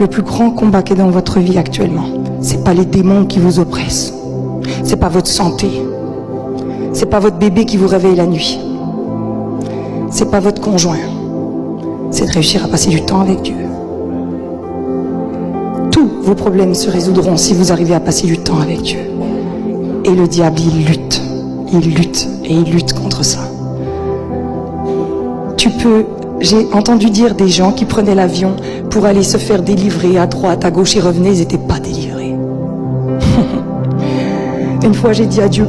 le plus grand combat qui est dans votre vie actuellement, c'est pas les démons qui vous oppressent. C'est pas votre santé. C'est pas votre bébé qui vous réveille la nuit. C'est pas votre conjoint. C'est de réussir à passer du temps avec Dieu. Tous vos problèmes se résoudront si vous arrivez à passer du temps avec Dieu. Et le diable, il lutte et il lutte contre ça. J'ai entendu dire des gens qui prenaient l'avion pour aller se faire délivrer à droite, à gauche, ils revenaient, ils n'étaient pas délivrés. Une fois, j'ai dit à Dieu,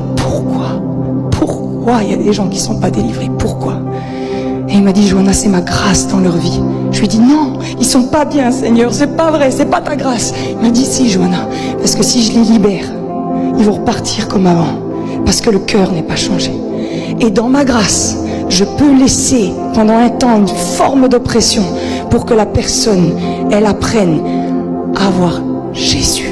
pourquoi il y a des gens qui ne sont pas délivrés? Pourquoi? Et il m'a dit, Johanna, c'est ma grâce dans leur vie. Je lui ai dit, non, ils ne sont pas bien, Seigneur, c'est pas vrai, c'est pas ta grâce. Il m'a dit, si, Johanna, parce que si je les libère, ils vont repartir comme avant, parce que le cœur n'est pas changé. Et dans ma grâce, je peux laisser pendant un temps une forme d'oppression pour que la personne, elle apprenne à avoir Jésus.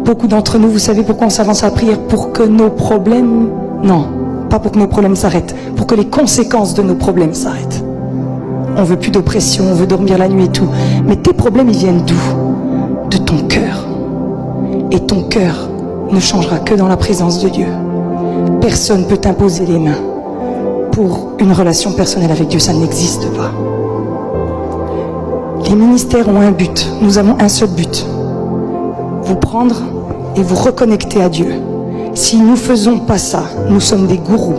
Beaucoup d'entre nous, vous savez pourquoi on s'avance à la prière? Pour que nos problèmes, non, pas pour que nos problèmes s'arrêtent, pour que les conséquences de nos problèmes s'arrêtent. On veut plus d'oppression, on veut dormir la nuit et tout. Mais tes problèmes, ils viennent d'où? De ton cœur. Et ton cœur ne changera que dans la présence de Dieu. Personne ne peut t'imposer les mains pour une relation personnelle avec Dieu, ça n'existe pas. Les ministères ont un but, nous avons un seul but. Vous prendre et vous reconnecter à Dieu. Si nous ne faisons pas ça, nous sommes des gourous.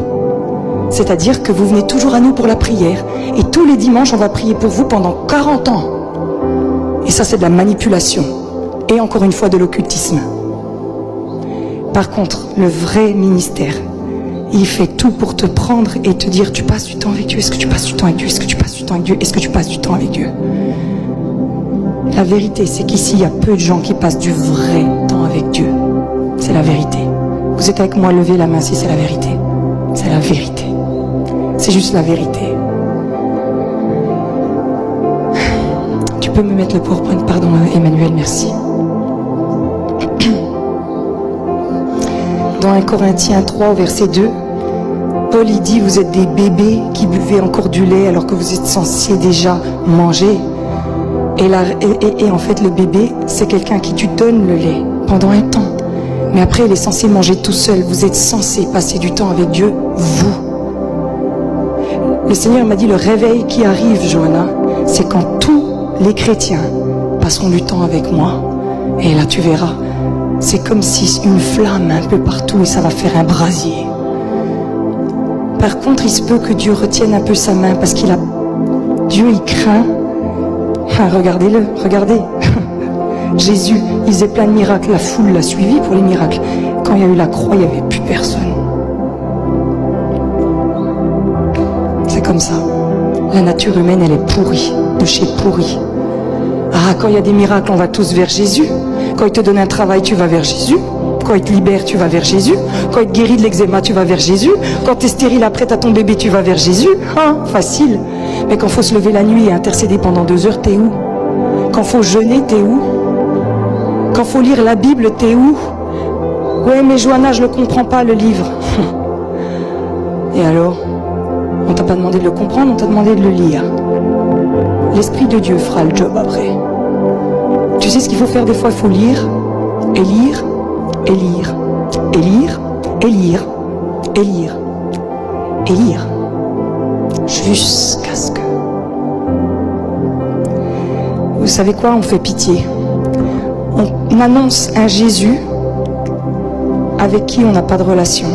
C'est-à-dire que vous venez toujours à nous pour la prière et tous les dimanches, on va prier pour vous pendant 40 ans. Et ça, c'est de la manipulation et encore une fois de l'occultisme. Par contre, le vrai ministère, il fait tout pour te prendre et te dire, tu passes du temps avec Dieu, est-ce que tu passes du temps avec Dieu, est-ce que tu passes du temps avec Dieu, est-ce que tu passes du temps avec Dieu? La vérité, c'est qu'ici, il y a peu de gens qui passent du vrai temps avec Dieu. C'est la vérité. Vous êtes avec moi, levez la main si c'est la vérité. C'est la vérité. C'est juste la vérité. Tu peux me mettre le PowerPoint, pardon, Emmanuel, merci. Dans 1 Corinthiens 3, au verset 2, Paul il dit, vous êtes des bébés qui buvez encore du lait alors que vous êtes censés déjà manger. Et en fait, le bébé, c'est quelqu'un qui tu donnes le lait pendant un temps. Mais après, il est censé manger tout seul. Vous êtes censé passer du temps avec Dieu, vous. Le Seigneur m'a dit, le réveil qui arrive, Johanna, c'est quand tous les chrétiens passeront du temps avec moi. Et là, tu verras. C'est comme si une flamme un peu partout et ça va faire un brasier. Par contre, il se peut que Dieu retienne un peu sa main parce qu'il a... Dieu, il craint. Regardez-le, regardez. Jésus, il faisait plein de miracles. La foule l'a suivi pour les miracles. Quand il y a eu la croix, il n'y avait plus personne. C'est comme ça. La nature humaine, elle est pourrie, de chez pourrie. Ah, quand il y a des miracles, on va tous vers Jésus. Quand il te donne un travail, tu vas vers Jésus. Quand il te libère, tu vas vers Jésus. Quand il te guérit de l'eczéma, tu vas vers Jésus. Quand tu es stérile après t'as ton bébé, tu vas vers Jésus. Ah, facile. Mais quand il faut se lever la nuit et intercéder pendant 2 heures, t'es où? Quand il faut jeûner, t'es où? Quand il faut lire la Bible, t'es où? Ouais, mais Johanna, je ne le comprends pas, le livre. Et alors? On t'a pas demandé de le comprendre, on t'a demandé de le lire. L'Esprit de Dieu fera le job après. Tu sais ce qu'il faut faire des fois? Il faut lire, et lire, et lire, et lire, et lire, et lire, et lire. Jusqu'à ce que... Vous savez quoi? On fait pitié. On annonce un Jésus avec qui on n'a pas de relation.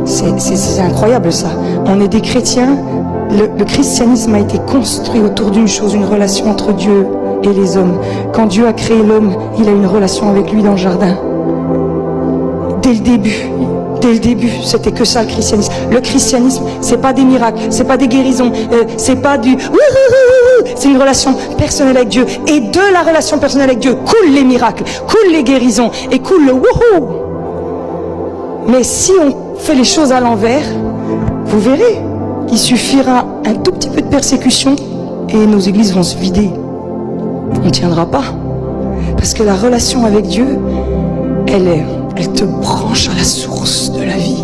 C'est incroyable ça. On est des chrétiens. Le christianisme a été construit autour d'une chose, une relation entre Dieu et les hommes. Quand Dieu a créé l'homme, il a une relation avec lui dans le jardin. Dès le début, c'était que ça le christianisme. Le christianisme, c'est pas des miracles, c'est pas des guérisons, c'est pas du... C'est une relation personnelle avec Dieu. Et de la relation personnelle avec Dieu coulent les miracles, coulent les guérisons et coule le wouhou. Mais si on fait les choses à l'envers, vous verrez, il suffira un tout petit peu de persécution et nos églises vont se vider. On ne tiendra pas. Parce que la relation avec Dieu, elle te branche à la source de la vie.